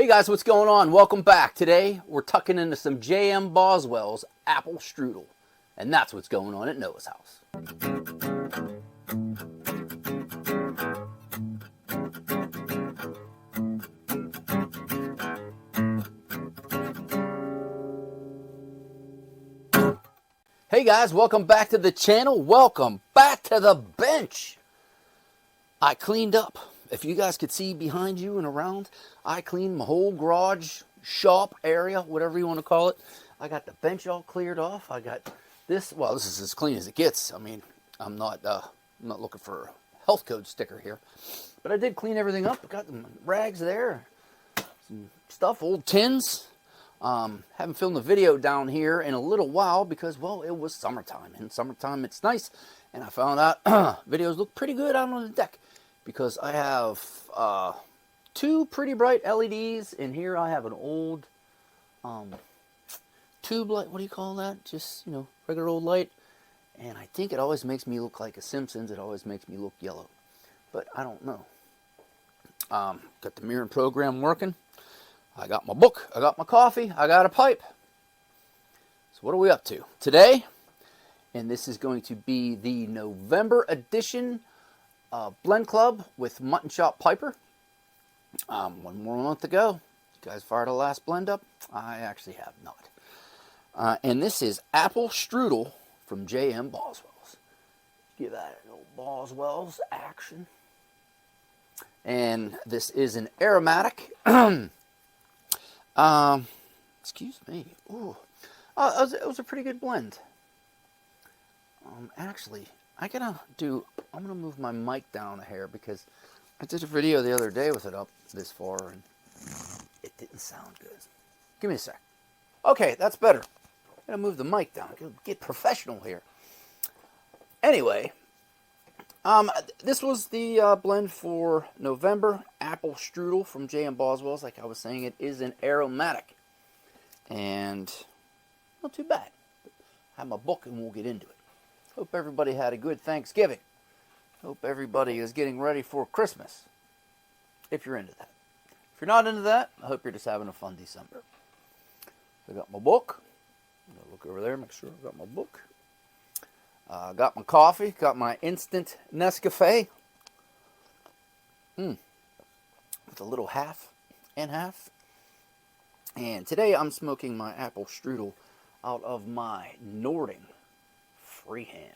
Hey guys, what's going on? Welcome back. Today we're tucking into some J.M. Boswell's Apple Streudel. And that's what's going on at Noah's house. Hey guys, welcome back to the channel. Welcome back to the bench. I cleaned up. If you guys could see behind you and around, I cleaned my whole garage, shop area, whatever you want to call it. I got the bench all cleared off. I got this, well, this is as clean as it gets. I mean, I'm not looking for a health code sticker here. But I did clean everything up. I got some rags there, some stuff, old tins. Haven't filmed the video down here in a little while because, well, it was summertime. In summertime, it's nice. And I found out videos look pretty good out on the deck because I have two pretty bright LEDs. And here I have an old tube light. What do you call that? Just, you know, regular old light. And I think it always makes me look like a Simpsons. It always makes me look yellow. But I don't know. Got the mirroring program working. I got my book, I got my coffee, I got a pipe. So what are we up to today? And this is going to be the November edition Blend Club with Mutton Chop Piper. One more month to go. You guys fired the last blend up? I actually have not. And this is Apple Streudel from J.M. Boswell's. Give that an old Boswell's action. And this is an aromatic. Excuse me. Ooh. It was a pretty good blend. Actually, I'm gonna move my mic down a hair because I did a video the other day with it up this far and it didn't sound good. Give me a sec. Okay, that's better. I'm gonna move the mic down. Get professional here. Anyway, this was the blend for November, Apple Streudel from J.M. Boswell's. Like I was saying, it is an aromatic. And not too bad. I have my book and we'll get into it. Hope everybody had a good Thanksgiving. Hope everybody is getting ready for Christmas. If you're into that. If you're not into that, I hope you're just having a fun December. I got my book. I'm going to look over there, make sure I got my book. Got my coffee, got my instant Nescafe. With a little half and half. And today I'm smoking my Apple Streudel out of my Nording freehand.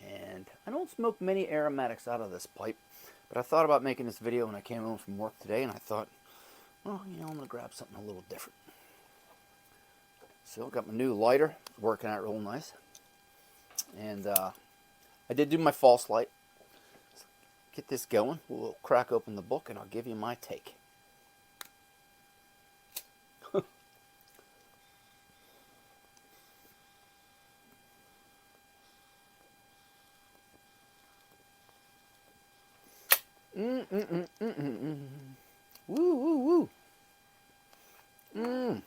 And I don't smoke many aromatics out of this pipe, but I thought about making this video when I came home from work today, and I thought, well, you know, I'm going to grab something a little different. So I got my new lighter, working out real nice. And I did do my false light. Let's get this going. We'll crack open the book and I'll give you my take. Woo, woo, woo.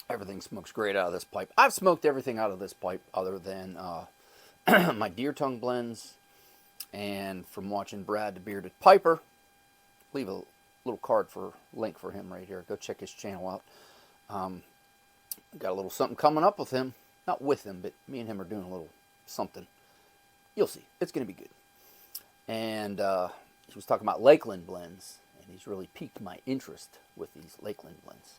Everything smokes great out of this pipe. I've smoked everything out of this pipe other than my deer tongue blends. And from watching Brad the Bearded Piper, leave a little card for link for him right here. Go check his channel out. Got a little something coming up with him. Not with him, but me and him are doing a little something. You'll see. It's going to be good. And he was talking about Lakeland blends. And he's really piqued my interest with these Lakeland blends.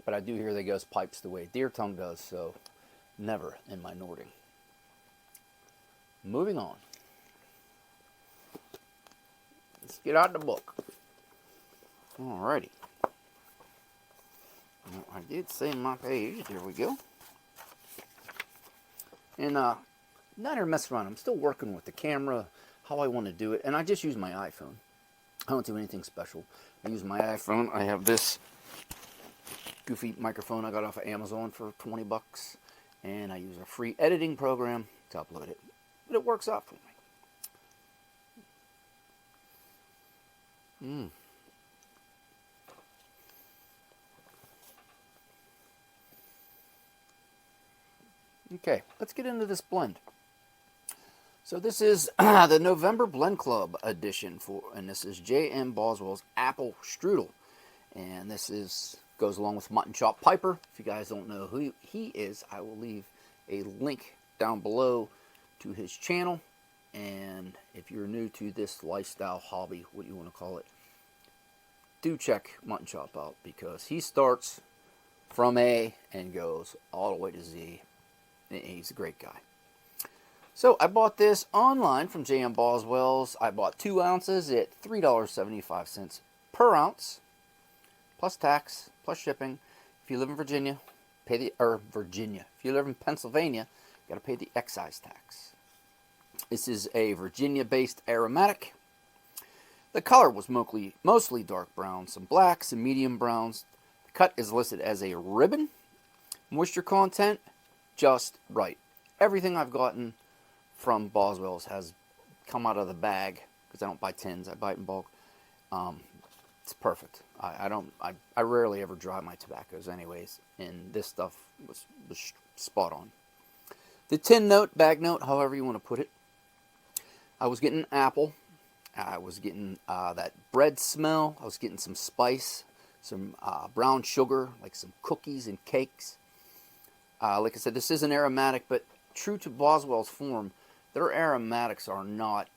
But I do hear they goes pipes the way deer tongue does, so never in my Nording. Moving on. Let's get out the book. Alrighty. I did say my page. There we go. And not here messing around. I'm still working with the camera, how I want to do it. And I just use my iPhone. I don't do anything special. I use my iPhone. I have this goofy microphone I got off of Amazon for 20 bucks. And I use a free editing program to upload it. But it works out for me. Okay, let's get into this blend. So this is the November Blend Club edition and this is J.M. Boswell's Apple Streudel. And this goes along with Mutton Chop Piper. If you guys don't know who he is, I will leave a link down below to his channel. And if you're new to this lifestyle hobby, what you want to call it, do check Mutton Chop out, because he starts from A and goes all the way to Z. He's a great guy. So I bought this online from J.M. Boswells. I bought 2 ounces at $3.75 per ounce, plus tax, plus shipping. If you live in Virginia, If you live in Pennsylvania, you got to pay the excise tax. This is a Virginia-based aromatic. The color was mostly dark brown, some blacks and medium browns. The cut is listed as a ribbon. Moisture content, just right. Everything I've gotten from Boswell's has come out of the bag, because I don't buy tins, I buy it in bulk. It's perfect. I rarely ever dry my tobaccos anyways, and this stuff was spot on. The tin note, bag note, however you want to put it, I was getting apple. I was getting that bread smell. I was getting some spice, some brown sugar, like some cookies and cakes. Like I said, this is an aromatic, but true to Boswell's form, their aromatics are not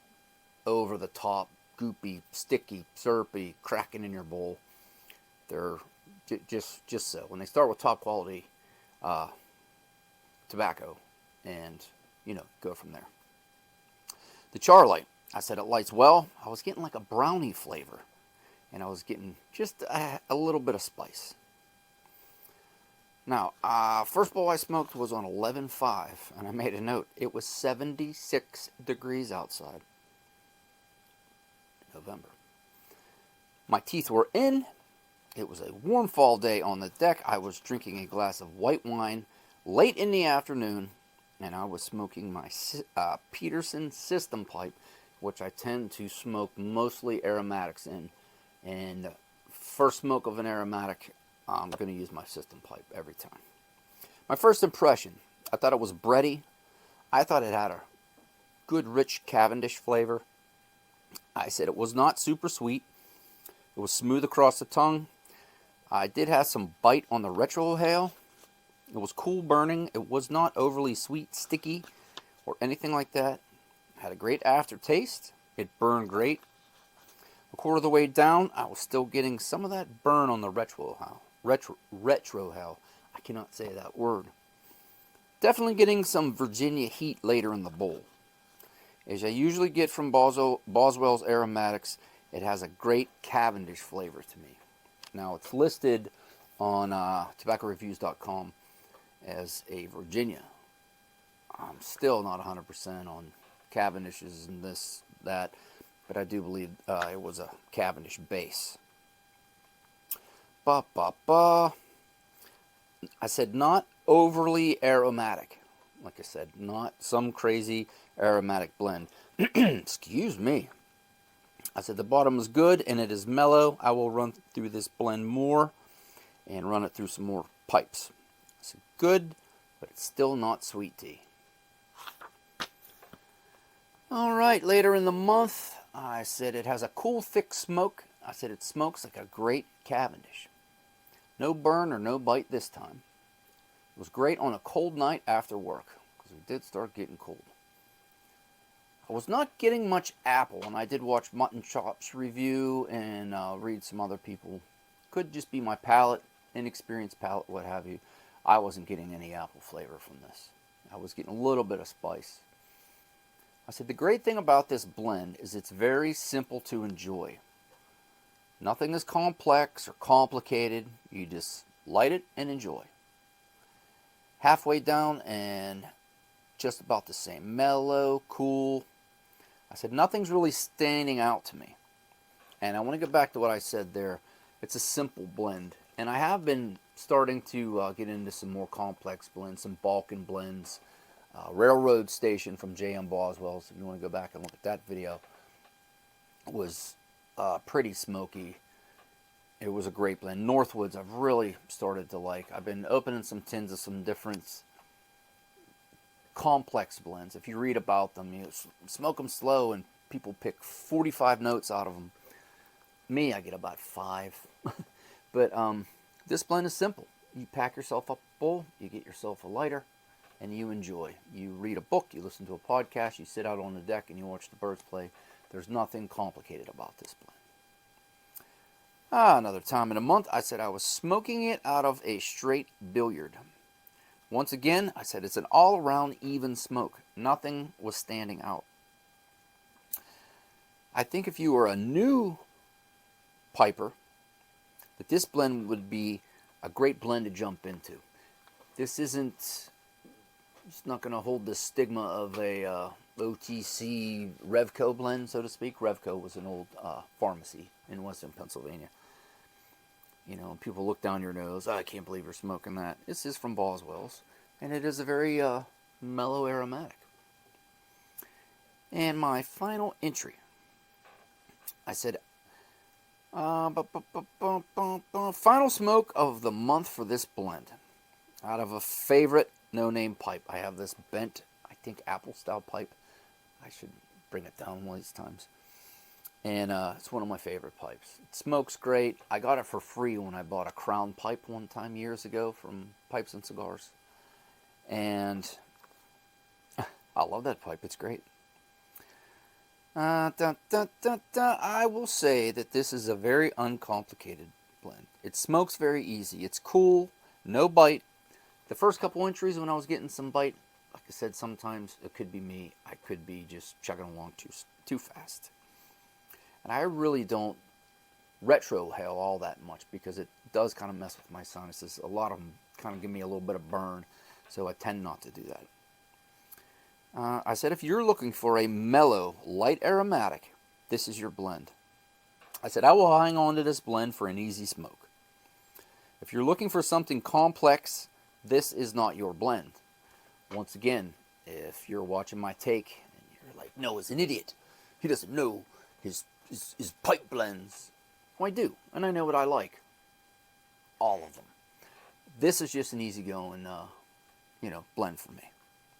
over the top, goopy, sticky, syrupy, cracking in your bowl. They're just so. When they start with top quality tobacco, and go from there. The char light, I said it lights well. I was getting like a brownie flavor, and I was getting just a little bit of spice. Now, first bowl I smoked was on 11.5, and I made a note. It was 76 degrees outside. November. My teeth were in. It was a warm fall day on the deck. I was drinking a glass of white wine late in the afternoon, and I was smoking my Peterson system pipe, which I tend to smoke mostly aromatics in. And first smoke of an aromatic, I'm going to use my system pipe every time. My first impression, I thought it was bready. I thought it had a good, rich Cavendish flavor. I said it was not super sweet. It was smooth across the tongue. I did have some bite on the retrohale. It was cool burning. It was not overly sweet, sticky, or anything like that. It had a great aftertaste. It burned great. A quarter of the way down, I was still getting some of that burn on the retrohale. Retrohale. I cannot say that word. Definitely getting some Virginia heat later in the bowl. As I usually get from Boswell's aromatics, it has a great Cavendish flavor to me. Now, it's listed on tobaccoreviews.com as a Virginia. I'm still not 100% on Cavendishes and this, that, but I do believe it was a Cavendish base. I said not overly aromatic. Like I said, not some crazy aromatic blend. Excuse me. I said the bottom is good and it is mellow. I will run through this blend more and run it through some more pipes. It's good, but it's still not sweet tea. Alright, later in the month, I said it has a cool, thick smoke. I said it smokes like a great Cavendish. No burn or no bite this time. It was great on a cold night after work, because it did start getting cold. I was not getting much apple, and I did watch Mutton Chop's review and read some other people. Could just be my palate, inexperienced palate, what have you. I wasn't getting any apple flavor from this. I was getting a little bit of spice. I said the great thing about this blend is it's very simple to enjoy. Nothing is complex or complicated. You just light it and enjoy. Halfway down and just about the same. Mellow, cool. I said nothing's really standing out to me. And I want to get back to what I said there. It's a simple blend. And I have been starting to get into some more complex blends, some Balkan blends. Railroad Station from J.M. Boswell's, if you want to go back and look at that video, was pretty smoky. It was a great blend. Northwoods I've really started to like. I've been opening some tins of some different complex blends. If you read about them, you smoke them slow and people pick 45 notes out of them. Me, I get about 5. But this blend is simple. You pack yourself up a bowl, you get yourself a lighter, and you enjoy. You read a book, you listen to a podcast, you sit out on the deck and you watch the birds play. There's nothing complicated about this blend. Another time in a month, I said I was smoking it out of a straight billiard. Once again, I said it's an all-around even smoke. Nothing was standing out. I think if you were a new piper, that this blend would be a great blend to jump into. This isn't, it's not going to hold the stigma of a OTC Revco blend, so to speak. Revco was an old pharmacy in Western Pennsylvania. You know, people look down your nose, oh, I can't believe you're smoking that. This is from Boswells, and it is a very mellow aromatic. And my final entry, I said, final smoke of the month for this blend. Out of a favorite no-name pipe. I have this bent, I think, Apple style pipe. I should bring it down one of these times. And it's one of my favorite pipes. It smokes great. I got it for free when I bought a Crown pipe one time years ago from Pipes and Cigars. And I love that pipe. It's great. I will say that this is a very uncomplicated blend. It smokes very easy. It's cool. No bite. The first couple entries when I was getting some bite, like I said, sometimes it could be me. I could be just chugging along too fast. And I really don't retrohale all that much because it does kind of mess with my sinuses. A lot of them kind of give me a little bit of burn, so I tend not to do that. I said if you're looking for a mellow, light aromatic, this is your blend. I said I will hang on to this blend for an easy smoke. If you're looking for something complex, this is not your blend. Once again, if you're watching my take and you're like, no, he's an idiot. He doesn't know his pipe blends. Well, I do, and I know what I like. All of them. This is just an easygoing, blend for me,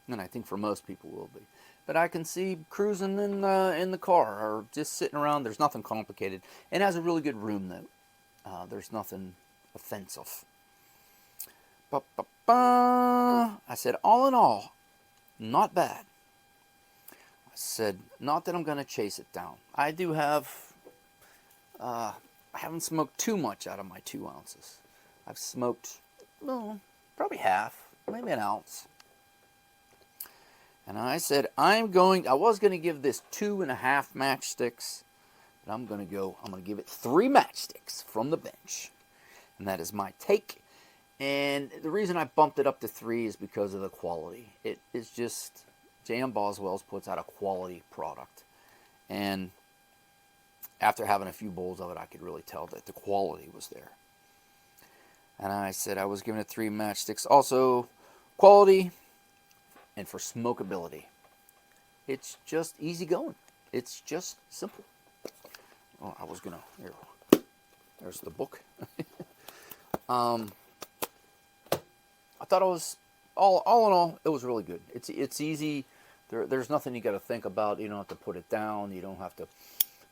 and I think for most people will be. But I can see cruising in the car or just sitting around. There's nothing complicated, and it has a really good room though. There's nothing offensive. I said, all in all, not bad. I said, not that I'm going to chase it down. I do have, I haven't smoked too much out of my 2 ounces. I've smoked, probably half, maybe an ounce. And I said, I was going to give this 2.5 matchsticks, but I'm going to give it 3 matchsticks from the bench. And that is my take. And the reason I bumped it up to 3 is because of the quality. It is just, J.M. Boswell's puts out a quality product. And after having a few bowls of it, I could really tell that the quality was there. And I said I was giving it 3 matchsticks. Also, quality and for smokability. It's just easy going. It's just simple. Oh, I was going to, here, there's the book. I thought it was, all in all, it was really good. It's easy. There's nothing you got to think about. You don't have to put it down. You don't have to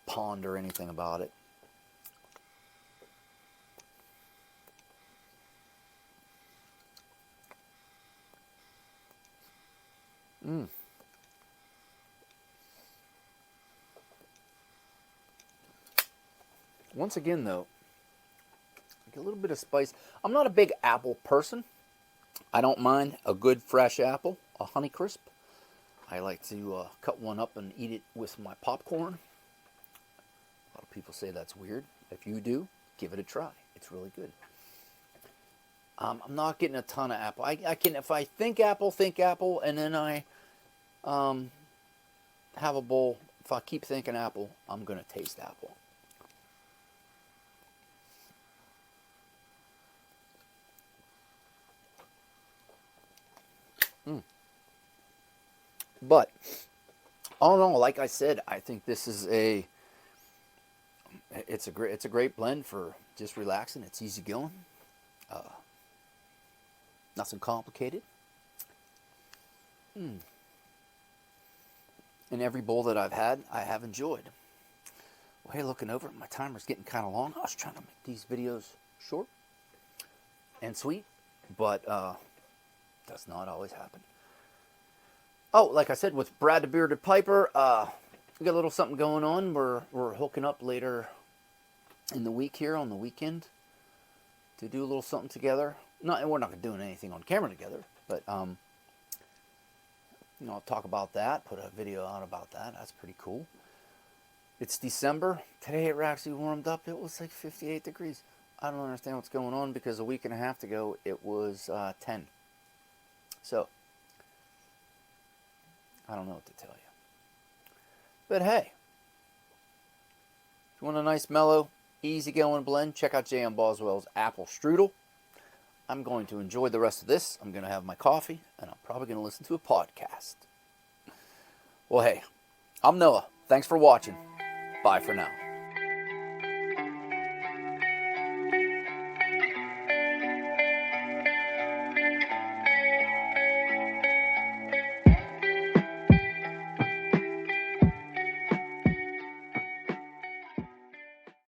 ponder anything about it. Once again, though, like a little bit of spice. I'm not a big apple person. I don't mind a good fresh apple, a Honeycrisp. I like to cut one up and eat it with my popcorn. A lot of people say that's weird. If you do, give it a try. It's really good. I'm not getting a ton of apple. I can, if I think apple, and then I have a bowl. If I keep thinking apple, I'm going to taste apple. But all in all, like I said, I think this is it's a great blend for just relaxing. It's easy going, nothing complicated. In every bowl that I've had, I have enjoyed. Well, hey, looking over, my timer's getting kind of long. I was trying to make these videos short and sweet, but does not always happen. Oh, like I said, with Brad the Bearded Piper, we got a little something going on. We're hooking up later in the week here on the weekend to do a little something together. We're not doing anything on camera together, but you know, I'll talk about that, put a video out about that. That's pretty cool. It's December. Today it actually warmed up. It was like 58 degrees. I don't understand what's going on because a week and a half ago it was 10. So, I don't know what to tell you. But hey, if you want a nice, mellow, easy-going blend, check out J.M. Boswell's Apple Streudel. I'm going to enjoy the rest of this. I'm going to have my coffee, and I'm probably going to listen to a podcast. Well, hey, I'm Noah. Thanks for watching. Bye for now.